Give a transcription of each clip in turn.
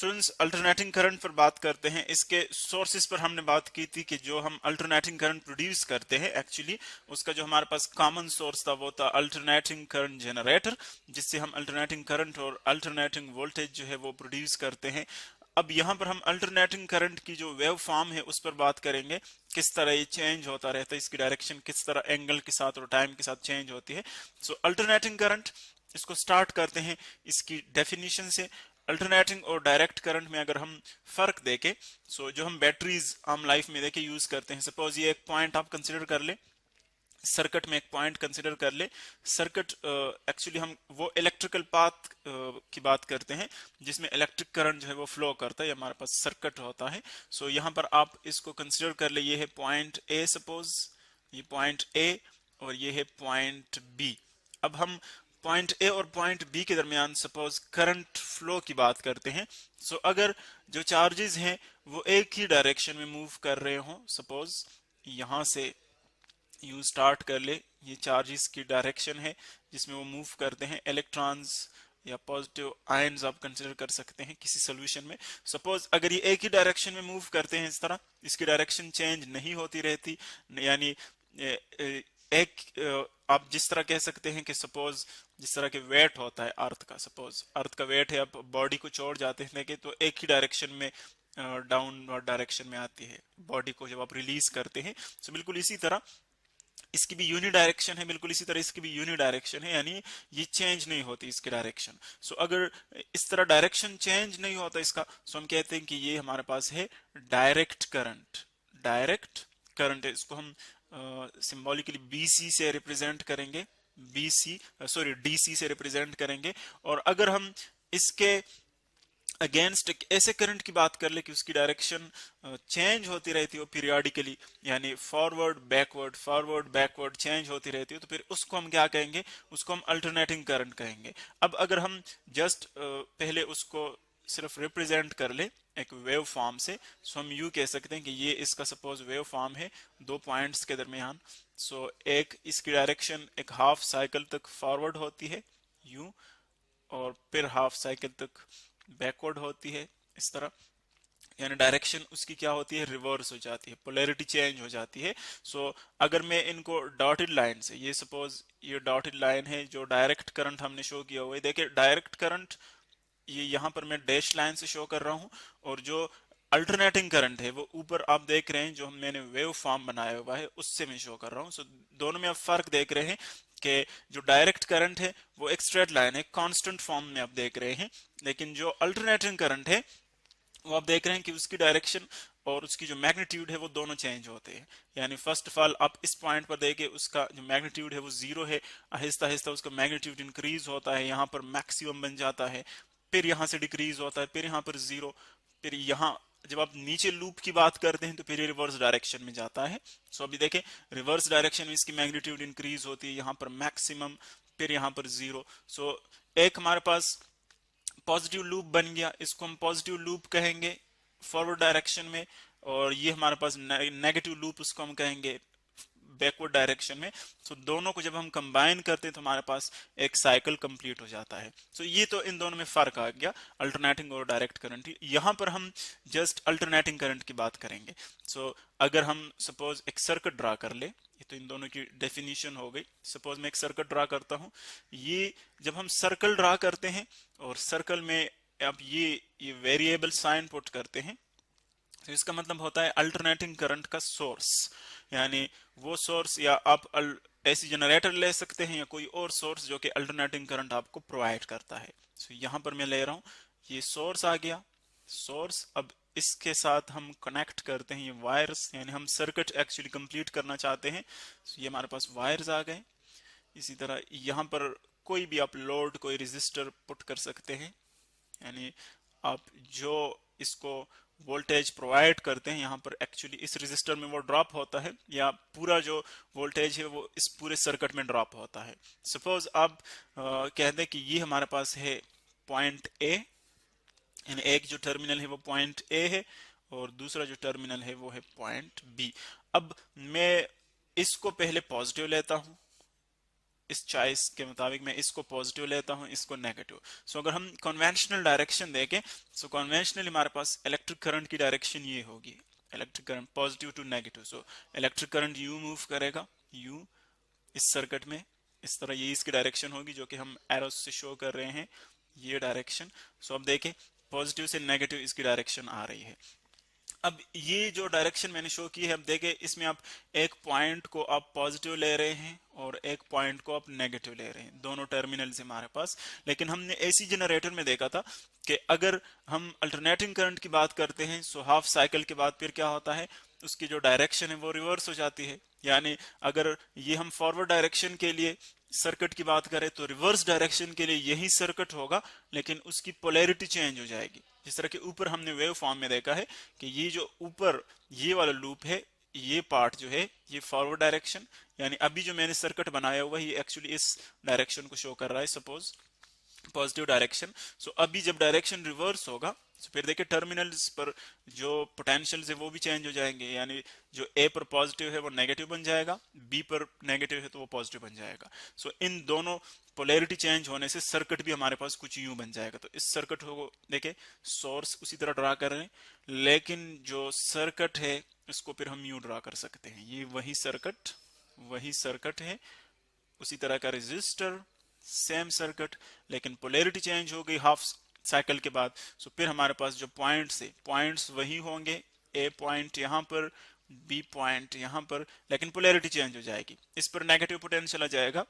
Students, alternating current पर बात करते हैं। इसके सोर्सेज पर हमने बात की थी कि जो हम अल्टरनेटिंग करंट प्रोड्यूस करते हैं, एक्चुअली उसका जो हमारे पास कॉमन सोर्स था वो था अल्टरनेटिंग करंट जनरेटर, जिससे हम अल्टरनेटिंग करंट और अल्टरनेटिंग वोल्टेज जो है वो प्रोड्यूस करते हैं। अब यहाँ पर हम अल्टरनेटिंग करंट की जो वेव फॉर्म है उस पर बात करेंगे, किस तरह ये चेंज होता रहता है, इसकी डायरेक्शन किस तरह एंगल के साथ और टाइम के साथ चेंज होती है। सो अल्टरनेटिंग करंट, इसको स्टार्ट करते हैं इसकी डेफिनेशन से। अल्टरनेटिंग और डायरेक्ट करंट में अगर हम फर्क देखें, सो जो हम बैटरीज आम लाइफ में देखे यूज करते हैं, सपोज ये एक पॉइंट आप कंसिडर कर ले, सर्किट में एक पॉइंट कंसिडर कर ले। सर्किट एक्चुअली हम वो इलेक्ट्रिकल पाथ की बात करते हैं जिसमें इलेक्ट्रिक करंट जो है वो फ्लो करता है, ये हमारे पास सर्किट होता है। सो यहाँ पर आप इसको कंसिडर कर ले, ये है पॉइंट ए, सपोज ये पॉइंट ए और ये है पॉइंट बी। अब हम पॉइंट ए और पॉइंट बी के दरमियान सपोज करंट फ्लो की बात करते हैं। सो अगर जो चार्जेस हैं वो एक ही डायरेक्शन में मूव कर रहे हो, सपोज यहां से यू स्टार्ट कर ले, ये चार्जेस की डायरेक्शन है जिसमें वो मूव करते हैं, इलेक्ट्रॉन्स या पॉजिटिव आयन्स आप कंसिडर कर सकते हैं किसी सोल्यूशन में। सपोज अगर ये एक ही डायरेक्शन में मूव करते हैं इस तरह, इसकी डायरेक्शन चेंज नहीं होती रहती, यानी एक आप जिस तरह कह सकते हैं कि सपोज जिस तरह के वेट होता है अर्थ का, सपोज अर्थ का वेट है, आप बॉडी को छोड़ जाते हैं कि तो एक ही डायरेक्शन में डाउनवर्ड डायरेक्शन में आती है बॉडी को जब आप रिलीज करते हैं। सो बिल्कुल इसी तरह इसकी भी यूनि डायरेक्शन है, बिल्कुल इसी तरह इसकी भी यूनि डायरेक्शन है, यानी ये चेंज नहीं होती इसकी डायरेक्शन। सो अगर इस तरह डायरेक्शन चेंज नहीं होता इसका, सो हम कहते हैं कि ये हमारे पास है डायरेक्ट करंट। डायरेक्ट करंट है, इसको हम सिंबॉलिकली बीसी से रिप्रेजेंट करेंगे, बीसी सॉरी डीसी से रिप्रेजेंट करेंगे। और अगर हम इसके अगेंस्ट एक ऐसे करंट की बात कर ले कि उसकी डायरेक्शन चेंज होती रहती हो पीरियोडिकली, यानी फॉरवर्ड बैकवर्ड चेंज होती रहती हो, तो फिर उसको हम क्या कहेंगे, उसको हम अल्टरनेटिंग करंट कहेंगे। अब अगर हम जस्ट पहले उसको सिर्फ रिप्रेजेंट कर ले एक वेव फॉर्म से, सो हम यू कह सकते हैं कि ये इसका सपोज वेव फॉर्म है दो पॉइंट्स के दरमियान। सो एक इसकी डायरेक्शन एक हाफ साइकिल तक फॉरवर्ड होती है यू, और फिर हाफ साइकिल तक बैकवर्ड होती है इस तरह, यानी डायरेक्शन उसकी क्या होती है, रिवर्स हो जाती है, पोलैरिटी चेंज हो जाती है। सो अगर मैं इनको डॉटेड लाइन से, ये सपोज ये डॉटेड लाइन है जो डायरेक्ट करंट हमने शो किया हुआ है, देखिए डायरेक्ट करंट ये यहाँ पर मैं डैश लाइन से शो कर रहा हूँ, और जो अल्टरनेटिंग करंट है वो ऊपर आप देख रहे हैं जो मैंने वेव फॉर्म बनाया हुआ है उससे मैं शो कर रहा हूँ। सो दोनों में आप फर्क देख रहे हैं कि जो डायरेक्ट करंट है वो एक स्ट्रेट लाइन है, कांस्टेंट फॉर्म में आप देख रहे हैं, लेकिन जो अल्टरनेटिंग करंट है वो आप देख रहे हैं कि उसकी डायरेक्शन और उसकी जो मैग्नीट्यूड है वो दोनों चेंज होते हैं। यानी फर्स्ट ऑफ ऑल आप इस पॉइंट पर देखिए उसका जो मैग्नीट्यूड है वो जीरो है, आहिस्ता आहिस्ता उसका मैग्नीट्यूड इंक्रीज होता है, यहाँ पर मैक्सिमम बन जाता है, फिर यहाँ से डिक्रीज होता है, फिर यहाँ पर जीरो, फिर यहाँ जब आप नीचे लूप की बात करते हैं तो फिर ये रिवर्स डायरेक्शन में जाता है। सो अभी देखें रिवर्स डायरेक्शन में इसकी मैग्नीट्यूड इंक्रीज होती है, यहाँ पर मैक्सिमम, फिर यहाँ पर जीरो। सो एक हमारे पास पॉजिटिव लूप बन गया, इसको हम पॉजिटिव लूप कहेंगे फॉरवर्ड डायरेक्शन में, और ये हमारे पास नेगेटिव लूप उसको हम कहेंगे बैकवर्ड डायरेक्शन में। सो दोनों को जब हम कंबाइन करते हैं तो हमारे पास एक साइकिल कंप्लीट हो जाता है। सो ये तो इन दोनों में फर्क आ गया, अल्टरनेटिंग और डायरेक्ट करंट। यहाँ पर हम जस्ट अल्टरनेटिंग करंट की बात करेंगे। सो अगर हम सपोज एक सर्किट ड्रा कर ले, ये तो इन दोनों की डेफिनेशन हो गई। सपोज मैं एक सर्किट ड्रा करता हूँ, ये जब हम सर्कल ड्रा करते हैं और सर्कल में आप ये वेरिएबल साइन पुट करते हैं, तो इसका मतलब होता है अल्टरनेटिंग करंट का सोर्स, यानी वो सोर्स, या आप ऐसी जनरेटर ले सकते हैं या कोई और सोर्स जो कि अल्टरनेटिंग करंट आपको प्रोवाइड करता है। तो यहाँ पर मैं ले रहा हूँ, ये सोर्स आ गया, सोर्स। अब इसके साथ हम कनेक्ट करते हैं ये वायर्स, यानी हम सर्किट एक्चुअली कंप्लीट करना चाहते हैं। तो ये हमारे पास वायर्स आ गए। इसी तरह यहाँ पर कोई भी आप लोड, कोई रेजिस्टर पुट कर सकते हैं, यानी आप जो इसको वोल्टेज प्रोवाइड करते हैं यहाँ पर एक्चुअली इस रेजिस्टर में वो ड्रॉप होता है, या पूरा जो वोल्टेज है वो इस पूरे सर्किट में ड्रॉप होता है। सपोज आप कह दें कि ये हमारे पास है पॉइंट ए, यानी एक जो टर्मिनल है वो पॉइंट ए है और दूसरा जो टर्मिनल है वो है पॉइंट बी। अब मैं इसको पहले पॉजिटिव लेता हूं, इस चॉइस के मुताबिक मैं इसको पॉजिटिव लेता हूं, इसको नेगेटिव। सो अगर हम कन्वेंशनल डायरेक्शन देखें, सो कन्वेंशनली हमारे पास इलेक्ट्रिक करंट की डायरेक्शन ये होगी, electric current positive to negative. So electric current यू मूव करेगा, यू इस सर्किट में इस तरह, ये इसकी डायरेक्शन होगी जो कि हम एरोस से शो कर रहे हैं, ये डायरेक्शन। सो अब देखें पॉजिटिव से नेगेटिव इसकी डायरेक्शन आ रही है। अब ये जो डायरेक्शन मैंने शो की है, अब देखें इसमें आप एक पॉइंट को आप पॉजिटिव ले रहे हैं और एक पॉइंट को आप नेगेटिव ले रहे हैं, दोनों टर्मिनल से हमारे पास। लेकिन हमने एसी जनरेटर में देखा था कि अगर हम अल्टरनेटिंग करंट की बात करते हैं, सो हाफ साइकिल के बाद फिर क्या होता है, उसकी जो डायरेक्शन है वो रिवर्स हो जाती है। यानी अगर ये हम फॉरवर्ड डायरेक्शन के लिए सर्किट की बात करें तो रिवर्स डायरेक्शन के लिए यही सर्किट होगा, लेकिन उसकी पोलैरिटी चेंज हो जाएगी। जिस तरह के ऊपर हमने वेव फॉर्म में देखा है कि ये जो ऊपर ये वाला लूप है, ये पार्ट जो है ये फॉरवर्ड डायरेक्शन, यानी अभी जो मैंने सर्किट बनाया हुआ है ये एक्चुअली इस डायरेक्शन को शो कर रहा है, सपोज पॉजिटिव डायरेक्शन। सो अभी जब डायरेक्शन रिवर्स होगा, तो फिर देखिए टर्मिनल्स पर जो पोटेंशियल है वो भी चेंज हो जाएंगे, यानी जो ए पर पॉजिटिव है वो नेगेटिव बन जाएगा, बी पर नेगेटिव है तो वो पॉजिटिव बन जाएगा। सो इन दोनों पोलैरिटी चेंज होने से सर्किट भी हमारे पास कुछ यूं बन जाएगा। तो इस सर्किट को देखे सोर्स उसी तरह ड्रा कर रहे हैं, लेकिन जो सर्किट है इसको फिर हम यूं ड्रा कर सकते हैं, ये वही सर्किट है, उसी तरह का रेजिस्टर, सेम सर्किट, लेकिन पोलैरिटी चेंज हो गई हाफ साइकिल के बाद। सो फिर हमारे पास जो पॉइंट्स है, पॉइंट्स वही होंगे, ए पॉइंट यहाँ पर, बी पॉइंट यहाँ पर, लेकिन पोलैरिटी चेंज हो जाएगी। इस पर नेगेटिव पोटेंशियल आ जाएगा,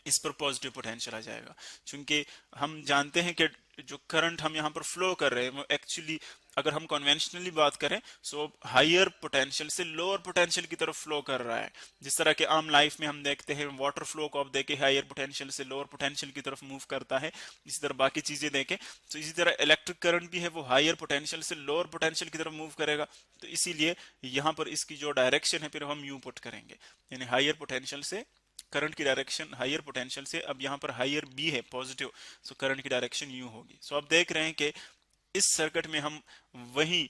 इस पर पॉजिटिव पोटेंशियल आ जाएगा। क्योंकि हम जानते हैं कि जो करंट हम यहाँ पर फ्लो कर रहे हैं वो एक्चुअली, अगर हम कन्वेंशनली बात करें, सो हायर पोटेंशियल से लोअर पोटेंशियल की तरफ फ्लो कर रहा है। जिस तरह के आम लाइफ में हम देखते हैं वाटर फ्लो को आप देखें हायर पोटेंशियल से लोअर पोटेंशियल की तरफ मूव करता है, इसी तरह बाकी चीजें देखें तो इसी तरह इलेक्ट्रिक करंट भी है, वो हायर पोटेंशियल से लोअर पोटेंशियल की तरफ मूव करेगा। तो इसीलिए यहाँ पर इसकी जो डायरेक्शन है फिर हम यू पुट करेंगे, यानी हायर पोटेंशियल से करंट की डायरेक्शन हायर पोटेंशियल से, अब यहाँ पर हायर बी है पॉजिटिव, सो करंट की डायरेक्शन यू होगी। सो आप देख रहे हैं कि इस सर्किट में हम वही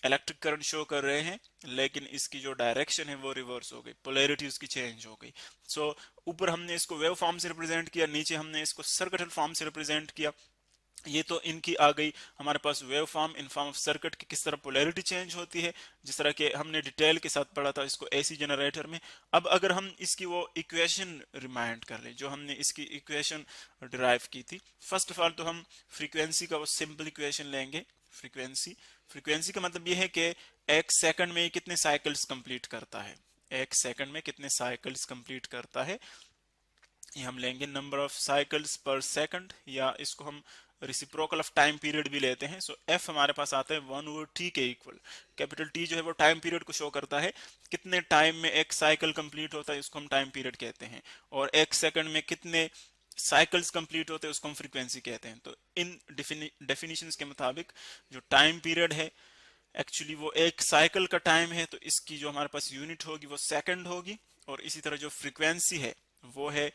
इलेक्ट्रिक करंट शो कर रहे हैं, लेकिन इसकी जो डायरेक्शन है वो रिवर्स हो गई, पोलैरिटी उसकी चेंज हो गई। सो ऊपर हमने इसको वेव फॉर्म से रिप्रेजेंट किया, नीचे हमने इसको सर्किटल फॉर्म से रिप्रेजेंट किया। ये तो इनकी आ गई हमारे पास wave form in form of circuit की किस तरह पोलैरिटी चेंज होती है, जिस तरह के हमने डिटेल के साथ पढ़ा था इसको एसी जनरेटर में। अब अगर हम इसकी वो इक्वेशन रिमाइंड कर ले जो हमने इसकी इक्वेशन डिराइव की थी, फर्स्ट ऑफ ऑल तो हम फ्रीक्वेंसी का वो सिंपल इक्वेशन लेंगे। फ्रीक्वेंसी का मतलब ये है कि एक सेकंड में कितने साइकिल्स कंप्लीट करता है, एक सेकंड में कितने साइकिल्स कंप्लीट करता है, ये हम लेंगे नंबर ऑफ साइकिल्स पर सेकंड, या इसको हम रिसिप्रोकल ऑफ टाइम पीरियड भी लेते हैं। सो एफ हमारे पास आता है 1/t के इक्वल। कैपिटल टी जो है वो टाइम पीरियड को शो करता है, कितने टाइम में एक साइकिल कंप्लीट होता है इसको हम टाइम पीरियड कहते हैं, और एक सेकंड में कितने साइकिल्स कंप्लीट होते हैं उसको हम फ्रीक्वेंसी कहते हैं। तो इन डेफिनेशंस के मुताबिक जो टाइम पीरियड है एक्चुअली वो एक साइकिल का टाइम है, तो इसकी जो हमारे पास यूनिट होगी वो सेकंड होगी, और इसी तरह जो फ्रीक्वेंसी है वो है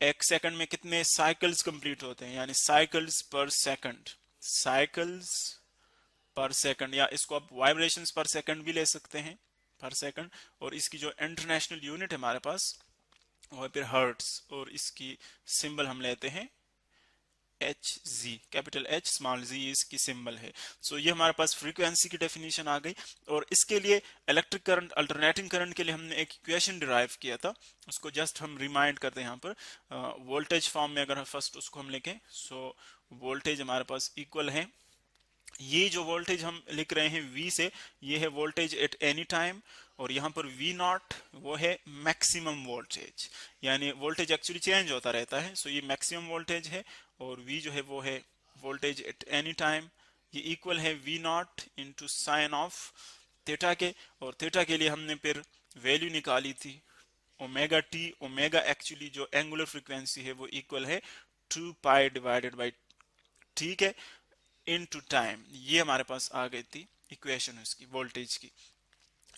एक सेकंड में कितने साइकिल्स कंप्लीट होते हैं, यानी साइकिल्स पर सेकंड, साइकिल्स पर सेकंड, या इसको आप वाइब्रेशंस पर सेकंड भी ले सकते हैं, पर सेकंड। और इसकी जो इंटरनेशनल यूनिट है हमारे पास वो है फिर हर्ट्स, और इसकी सिंबल हम लेते हैं H G, capital H small G इसकी सिंबल है। सो ये हमारे पास फ्रीक्वेंसी की डेफिनेशन आ गई। और इसके लिए इलेक्ट्रिक करंट अल्टरनेटिंग करंट के लिए हमने एक इक्वेशन डिराइव किया था, उसको जस्ट हम रिमाइंड करते हैं यहाँ पर वोल्टेज फॉर्म में। अगर फर्स्ट उसको हम लिखें, सो वोल्टेज हमारे पास इक्वल है, ये जो वोल्टेज हम लिख रहे हैं V से, ये है वोल्टेज एट एनी टाइम, और यहाँ पर V0 वो है मैक्सिमम वोल्टेज, यानी वोल्टेज एक्चुअली चेंज होता रहता है। सो ये मैक्सिमम वोल्टेज है, और V जो है वो है वोल्टेज एट एनी टाइम, ये इक्वल है V0 into sine of theta के। और थीटा के लिए हमने फिर वैल्यू निकाली थी ओमेगा टी, ओमेगा एक्चुअली जो एंगुलर फ्रीक्वेंसी है वो इक्वल है 2 पाई डिवाइडेड बाई, ठीक है, इनटू टाइम। ये हमारे पास आ गई थी इक्वेशन उसकी वोल्टेज की।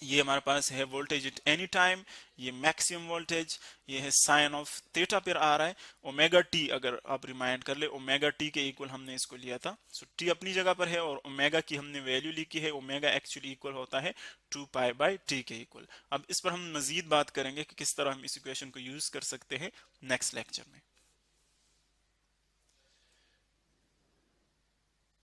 ये हमारे पास है वोल्टेज एट एनी टाइम, ये मैक्सिमम वोल्टेज, ये है साइन ऑफ थीटा पर आ रहा है। ओमेगा टी अगर आप रिमाइंड कर ले, ओमेगा टी के इक्वल हमने इसको लिया था। सो टी अपनी जगह पर है और ओमेगा की हमने वैल्यू लिखी है, ओमेगा एक्चुअली इक्वल होता है 2 पाई/टी के इक्वल। अब इस पर हम मजीद बात करेंगे कि किस तरह हम इस इक्वेशन को यूज कर सकते हैं नेक्स्ट लेक्चर में।